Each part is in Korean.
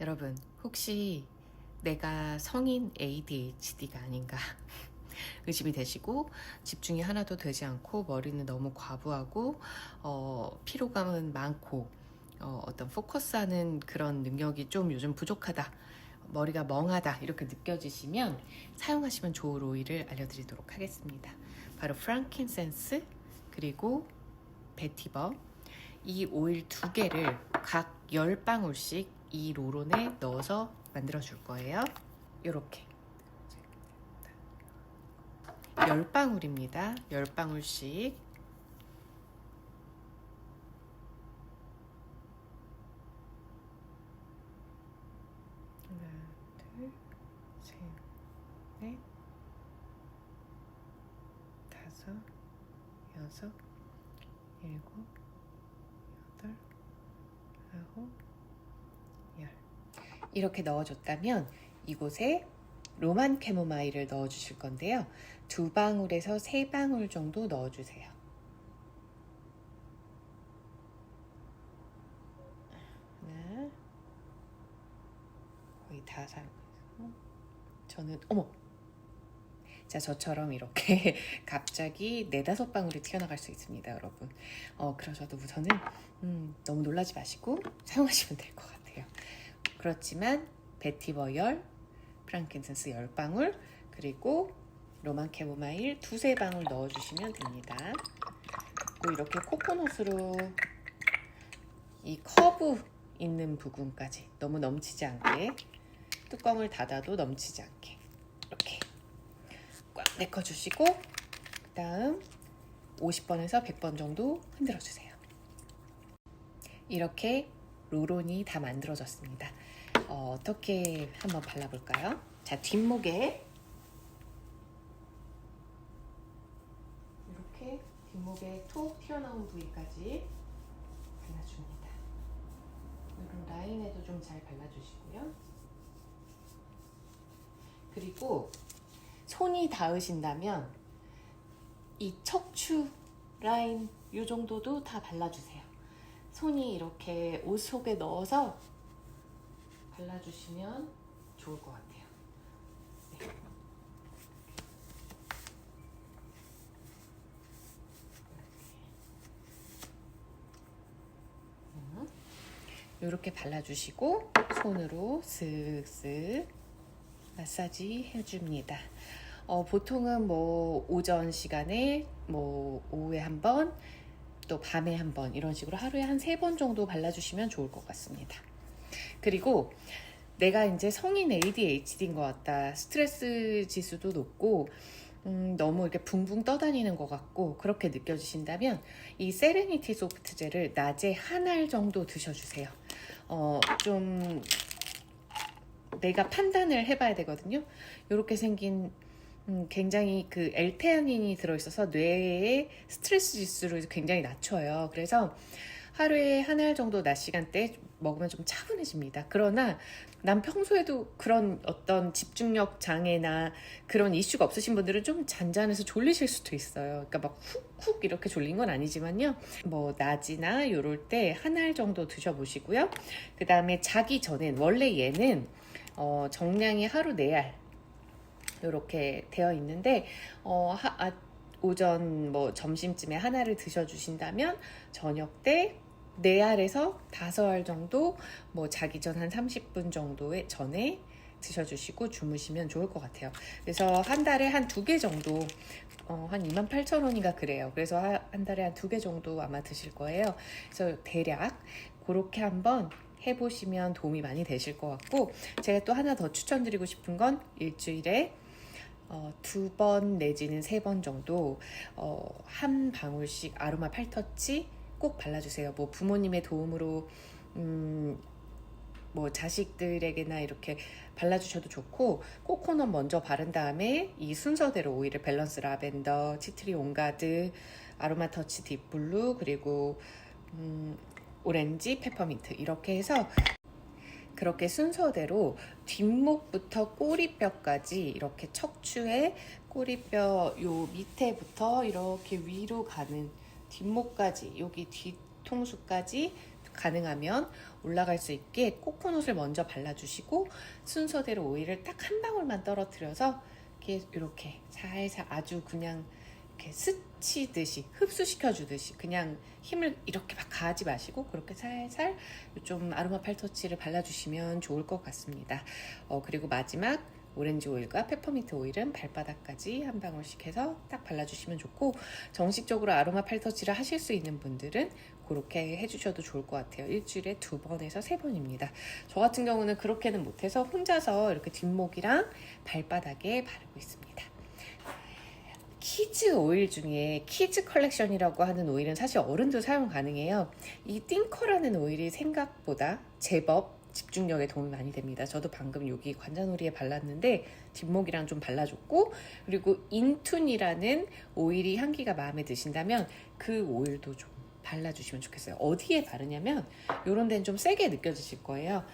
여러분, 혹시 내가 성인 ADHD가 아닌가 의심이 되시고 집중이 하나도 되지 않고 머리는 너무 과부하고 피로감은 많고 어떤 포커스하는 그런 능력이 좀 요즘 부족하다, 머리가 멍하다 이렇게 느껴지시면 사용하시면 좋을 오일을 알려드리도록 하겠습니다. 바로 프랑킨센스 그리고 베티버, 이 오일 두 개를 각 10방울씩 이 롤온에 넣어서 만들어 줄 거예요. 이렇게 10방울입니다. 10방울씩. 하나, 둘, 셋, 넷, 다섯, 여섯, 일곱, 여덟, 아홉, 열. 이렇게 넣어줬다면 이곳에 로만 캐모마일을 넣어주실 건데요. 2방울에서 3방울 정도 넣어주세요. 하나, 거의 다 사용해서 저는 자, 저처럼 이렇게 갑자기 4-5방울이 튀어나갈 수 있습니다, 여러분. 그러셔도 우선은 너무 놀라지 마시고 사용하시면 될 것 같아요. 그렇지만 베티버 10, 프랑킨센스 10방울, 그리고 로만 캐모마일 2-3방울 넣어주시면 됩니다. 그리고 이렇게 코코넛으로 이 커브 있는 부분까지 너무 넘치지 않게, 뚜껑을 닫아도 넘치지 않게 이렇게 꽉 메꿔주시고, 그 다음 50번에서 100번 정도 흔들어주세요. 이렇게 롤온이 다 만들어졌습니다. 어떻게 한번 발라볼까요? 자, 뒷목에 이렇게 뒷목에 톡 튀어나온 부위까지 발라줍니다. 이런 라인에도 좀 잘 발라주시고요. 그리고 손이 닿으신다면 이 척추 라인 이 정도도 다 발라주세요. 손이 이렇게 옷 속에 넣어서 발라주시면 좋을 것 같아요. 네. 이렇게 발라주시고 손으로 슥슥 마사지 해줍니다. 보통은 뭐 오전 시간에 뭐 오후에 한 번, 또 밤에 한 번, 이런 식으로 하루에 한 3번 정도 발라주시면 좋을 것 같습니다. 그리고 내가 이제 성인 ADHD인 것 같다, 스트레스 지수도 높고 너무 이렇게 붕붕 떠다니는 것 같고 그렇게 느껴지신다면 이 세레니티 소프트 젤을 낮에 한 알 정도 드셔주세요. 좀 내가 판단을 해봐야 되거든요. 이렇게 생긴 굉장히 그 L테아닌이 들어있어서 뇌의 스트레스 지수를 굉장히 낮춰요. 그래서 하루에 한 알 정도 낮 시간대 먹으면 좀 차분해집니다. 그러나 난 평소에도 그런 어떤 집중력 장애나 그런 이슈가 없으신 분들은 좀 잔잔해서 졸리실 수도 있어요. 그러니까 막 훅훅 이렇게 졸린 건 아니지만요. 뭐 낮이나 이럴 때 한 알 정도 드셔보시고요. 그 다음에 자기 전엔 원래 얘는 정량이 하루 4알 이렇게 되어 있는데 오전 뭐 점심쯤에 하나를 드셔주신다면 저녁 때 4알에서 5알 정도 뭐 자기 전 한 30분 정도의 전에 드셔주시고 주무시면 좋을 것 같아요. 그래서 한 달에 한 2개 정도 한 28,000원인가 그래요. 그래서 한 달에 한 2개 정도 아마 드실 거예요. 그래서 대략 그렇게 한번 해보시면 도움이 많이 되실 것 같고, 제가 또 하나 더 추천드리고 싶은 건 일주일에 2번 내지는 3번 정도 한 방울씩 아로마 팔터치 꼭 발라주세요. 뭐 부모님의 도움으로 뭐 자식들에게나 이렇게 발라주셔도 좋고, 코코넛 먼저 바른 다음에 이 순서대로 오일을 밸런스 라벤더, 치트리 온가드, 아로마 터치 딥블루, 그리고 오렌지, 페퍼민트 이렇게 해서 그렇게 순서대로 뒷목부터 꼬리뼈까지 이렇게 척추에 꼬리뼈 요 밑에부터 이렇게 위로 가는 뒷목까지, 여기 뒤통수까지 가능하면 올라갈 수 있게 코코넛을 먼저 발라주시고 순서대로 오일을 딱 한 방울만 떨어뜨려서 이렇게 살살 아주 그냥 이렇게 스치듯이 흡수시켜 주듯이 그냥 힘을 이렇게 막 가하지 마시고 그렇게 살살 좀 아로마 팔터치를 발라주시면 좋을 것 같습니다. 그리고 마지막 오렌지 오일과 페퍼민트 오일은 발바닥까지 한 방울씩 해서 딱 발라주시면 좋고, 정식적으로 아로마 팔터치를 하실 수 있는 분들은 그렇게 해주셔도 좋을 것 같아요. 일주일에 2번에서 3번입니다. 저 같은 경우는 그렇게는 못해서 혼자서 이렇게 뒷목이랑 발바닥에 바르고 있습니다. 키즈 오일 중에 키즈 컬렉션이라고 하는 오일은 사실 어른도 사용 가능해요. 이 띵커라는 오일이 생각보다 제법 집중력에 도움이 많이 됩니다. 저도 방금 여기 관자놀이에 발랐는데 뒷목이랑 좀 발라줬고, 그리고 인툰이라는 오일이 향기가 마음에 드신다면 그 오일도 좀 발라주시면 좋겠어요. 어디에 바르냐면 이런 데는 좀 세게 느껴지실 거예요.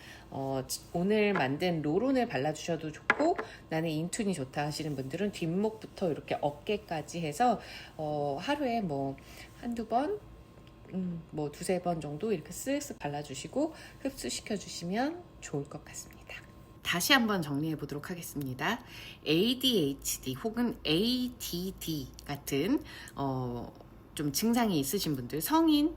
오늘 만든 로론을 발라주셔도 좋고, 나는 인툰이 좋다 하시는 분들은 뒷목부터 이렇게 어깨까지 해서 하루에 뭐 한두 번, 뭐 두세 번 정도 이렇게 쓱쓱 발라주시고 흡수시켜 주시면 좋을 것 같습니다. 다시 한번 정리해 보도록 하겠습니다. ADHD 혹은 ADD 같은 좀 증상이 있으신 분들, 성인,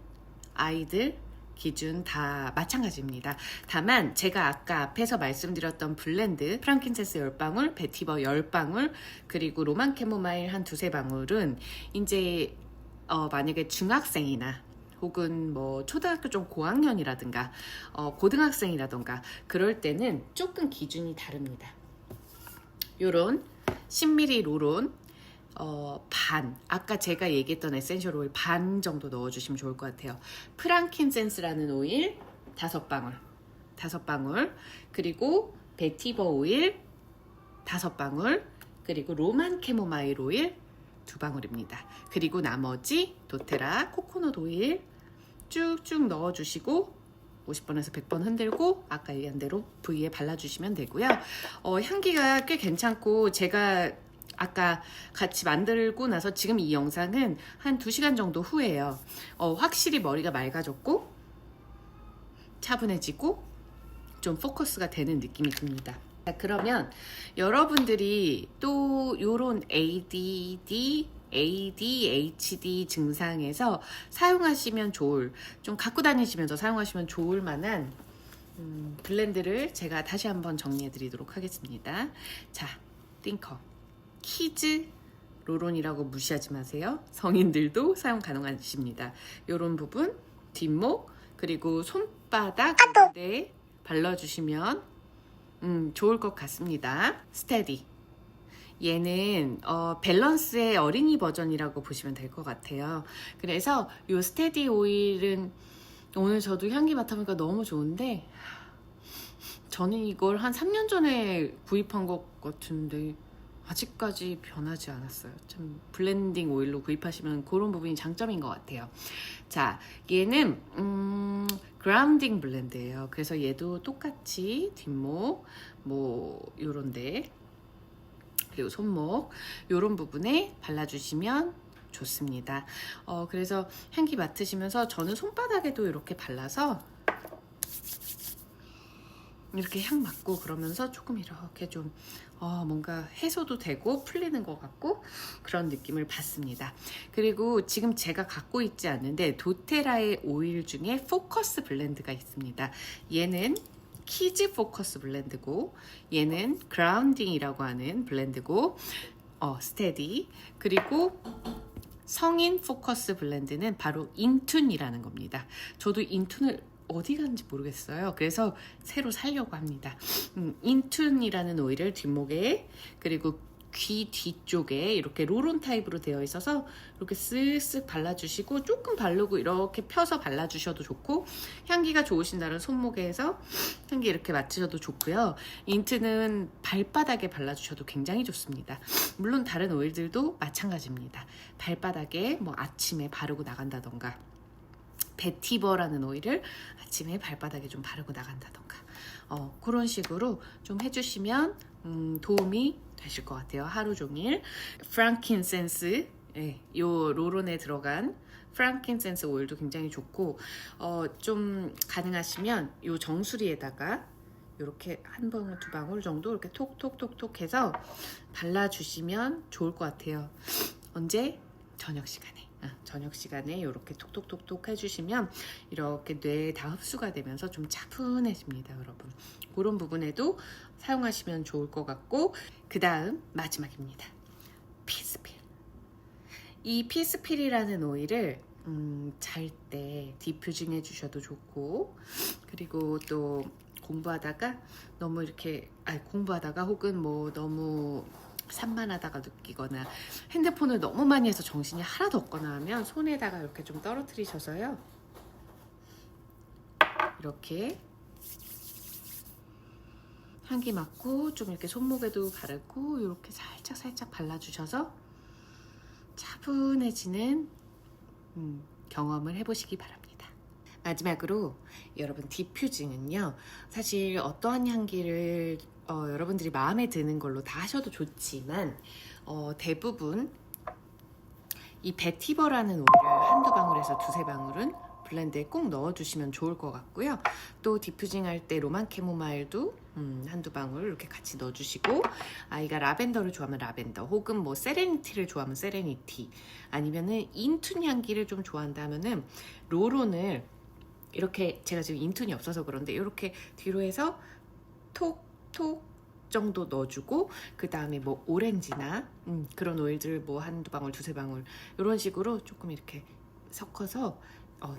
아이들 기준 다 마찬가지입니다. 다만 제가 아까 앞에서 말씀드렸던 블렌드, 프랑킨센스 10방울, 베티버 10방울, 그리고 로만 캐모마일 한 두세 방울은 이제 만약에 중학생이나 혹은 뭐 초등학교 좀 고학년이라든가 고등학생이라든가 그럴 때는 조금 기준이 다릅니다. 요런 10ml 로론 반, 아까 제가 얘기했던 에센셜 오일 반 정도 넣어주시면 좋을 것 같아요. 프랑킨센스라는 오일 5방울, 그리고 베티버 오일 5방울, 그리고 로만 캐모마일 오일 2방울입니다. 그리고 나머지 도테라 코코넛 오일 쭉쭉 넣어주시고 50번에서 100번 흔들고 아까 얘기한 대로 부위에 발라주시면 되고요. 향기가 꽤 괜찮고, 제가 아까 같이 만들고 나서 지금 이 영상은 한 2시간 정도 후에요. 확실히 머리가 맑아졌고 차분해지고 좀 포커스가 되는 느낌이 듭니다. 자, 그러면 여러분들이 또 요런 ADD, ADHD 증상에서 사용하시면 좋을, 좀 갖고 다니시면서 사용하시면 좋을 만한 블렌드를 제가 다시 한번 정리해 드리도록 하겠습니다. 자, 띵커 키즈 로론이라고 무시하지 마세요. 성인들도 사용 가능하십니다. 요런 부분, 뒷목, 그리고 손바닥 에 발라주시면 좋을 것 같습니다. 스테디, 얘는 밸런스의 어린이 버전이라고 보시면 될 것 같아요. 그래서 이 스테디 오일은 오늘 저도 향기 맡아보니까 너무 좋은데, 저는 이걸 한 3년 전에 구입한 것 같은데 아직까지 변하지 않았어요. 참 블렌딩 오일로 구입하시면 그런 부분이 장점인 것 같아요. 자, 얘는 그라운딩 블렌드예요. 그래서 얘도 똑같이 뒷목, 뭐 요런데, 그리고 손목 요런 부분에 발라주시면 좋습니다. 그래서 향기 맡으시면서 저는 손바닥에도 이렇게 발라서 이렇게 향 맡고 그러면서 조금 이렇게 좀 뭔가 해소도 되고 풀리는 것 같고 그런 느낌을 받습니다. 그리고 지금 제가 갖고 있지 않는데 도테라의 오일 중에 포커스 블렌드가 있습니다. 얘는 키즈 포커스 블렌드고, 얘는 그라운딩이라고 하는 블렌드고, 스테디, 그리고 성인 포커스 블렌드는 바로 인툰이라는 겁니다. 저도 인툰을 어디 갔는지 모르겠어요. 그래서 새로 사려고 합니다. 인툰이라는 오일을 뒷목에, 그리고 귀 뒤쪽에 이렇게 로론 타입으로 되어 있어서 이렇게 쓱쓱 발라주시고, 조금 바르고 이렇게 펴서 발라주셔도 좋고, 향기가 좋으신 날은 손목에 해서 향기 이렇게 맡으셔도 좋고요. 인트는 발바닥에 발라주셔도 굉장히 좋습니다. 물론 다른 오일들도 마찬가지입니다. 발바닥에 뭐 아침에 바르고 나간다던가, 베티버라는 오일을 아침에 발바닥에 좀 바르고 나간다던가, 그런 식으로 좀 해주시면 도움이 되실 것 같아요. 하루 종일 프랑킨센스, 요 로론에 들어간 프랑킨센스 오일도 굉장히 좋고 좀 가능하시면 요 정수리에다가 이렇게 한 방울 두 방울 정도 이렇게 톡톡톡톡 해서 발라주시면 좋을 것 같아요. 언제? 저녁 시간에 이렇게 톡톡톡톡 해주시면 이렇게 뇌에 다 흡수가 되면서 좀 차분해집니다, 여러분. 그런 부분에도 사용하시면 좋을 것 같고, 그 다음 마지막입니다. 피스필. 이 피스필이라는 오일을 잘 때 디퓨징 해주셔도 좋고, 그리고 또 공부하다가 너무 이렇게 공부하다가 혹은 뭐 너무 산만하다가 느끼거나 핸드폰을 너무 많이 해서 정신이 하나도 없거나 하면 손에다가 이렇게 좀 떨어뜨리셔서요, 이렇게 향기 맡고 좀 이렇게 손목에도 바르고 이렇게 살짝 발라주셔서 차분해지는 경험을 해보시기 바랍니다. 마지막으로 여러분, 디퓨징은요, 사실 어떠한 향기를 여러분들이 마음에 드는 걸로 다 하셔도 좋지만 대부분 이 베티버라는 오일을 한두 방울에서 두세 방울은 블렌드에 꼭 넣어주시면 좋을 것 같고요. 또 디퓨징 할 때 로만 캐모마일도 한두 방울 이렇게 같이 넣어주시고, 아이가 라벤더를 좋아하면 라벤더, 혹은 뭐 세레니티를 좋아하면 세레니티, 아니면은 인툰 향기를 좀 좋아한다 하면은 로론을 이렇게, 제가 지금 인툰이 없어서 그런데 이렇게 뒤로 해서 톡톡 정도 넣어주고, 그 다음에 뭐 오렌지나 그런 오일들 뭐 한두 방울 두세 방울 이런 식으로 조금 이렇게 섞어서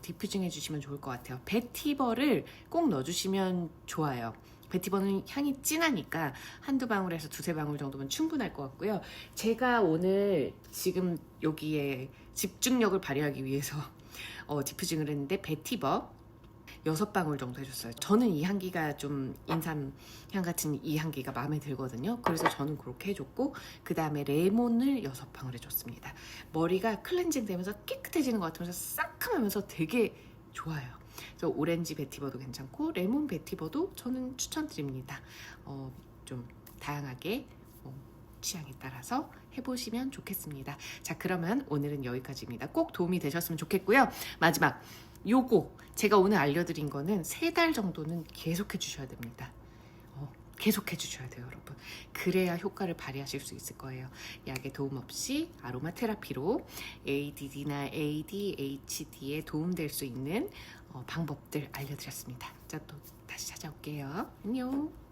디퓨징 해주시면 좋을 것 같아요. 베티버를 꼭 넣어주시면 좋아요. 베티버는 향이 진하니까 한두 방울에서 두세 방울 정도면 충분할 것 같고요. 제가 오늘 지금 여기에 집중력을 발휘하기 위해서 디퓨징을 했는데 베티버 6방울 정도 해줬어요. 저는 이 향기가 좀 인삼향 같은 이 향기가 마음에 들거든요. 그래서 저는 그렇게 해줬고, 그 다음에 레몬을 6방울 해줬습니다. 머리가 클렌징 되면서 깨끗해지는 것 같으면서 싸큼하면서 되게 좋아요. 그래서 오렌지 베티버도 괜찮고 레몬 베티버도 저는 추천드립니다. 좀 다양하게 취향에 따라서 해보시면 좋겠습니다. 자, 그러면 오늘은 여기까지입니다. 꼭 도움이 되셨으면 좋겠고요. 마지막, 요거 제가 오늘 알려드린 거는 3달 정도는 계속 해주셔야 됩니다. 계속 해주셔야 돼요, 여러분. 그래야 효과를 발휘하실 수 있을 거예요. 약의 도움 없이 아로마 테라피로 ADD나 ADHD에 도움될 수 있는 방법들 알려드렸습니다. 자, 또 다시 찾아올게요. 안녕.